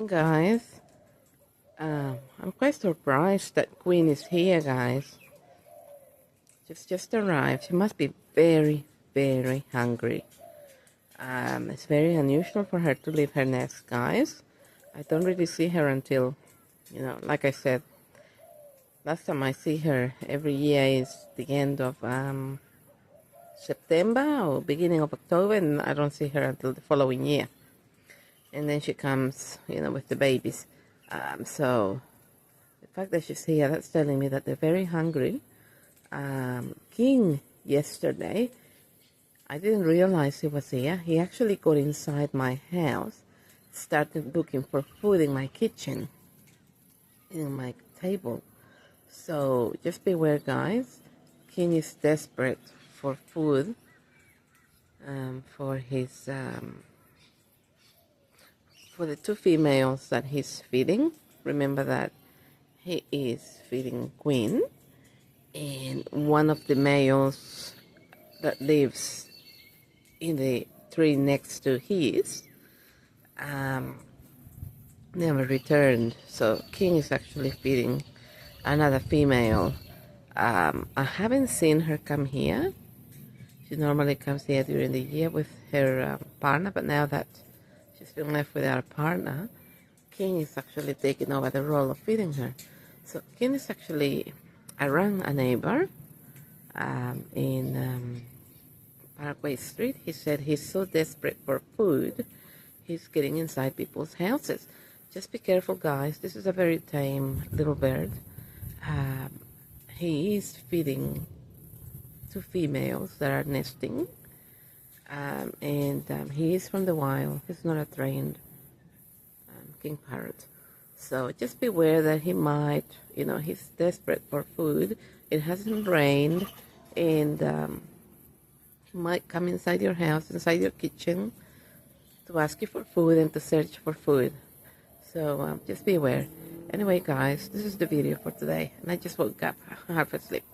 Guys, I'm quite surprised that Queen is here, guys. Just arrived. She must be very, very hungry. It's very unusual for her to leave her nest, guys. I don't really see her until, like I said, last time I see her every year is the end of September or beginning of October, and I don't see her until the following year. And then she comes, with the babies. So the fact that she's here, that's telling me that they're very hungry. King yesterday, I didn't realize he was here. He actually got inside my house, started looking for food in my kitchen, in my table. So just beware, guys. King is desperate for food, for his for the two females that he's feeding. Remember that he is feeding Queen, and one of the males that lives in the tree next to his never returned. So King is actually feeding another female. I haven't seen her come here. She normally comes here during the year with her partner, but now that she's been left without a partner, King is actually taking over the role of feeding her. So King is actually, I rang a neighbor in Parkway Street. He said he's so desperate for food, he's getting inside people's houses. Just be careful, guys. This is a very tame little bird. He is feeding two females that are nesting, and he is from the wild. He's not a trained king parrot. So just beware that he might, he's desperate for food. It hasn't rained, and he might come inside your house, inside your kitchen, to ask you for food and to search for food. So just beware. Anyway, guys, this is the video for today, and I just woke up half asleep.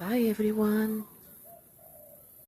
Bye, everyone.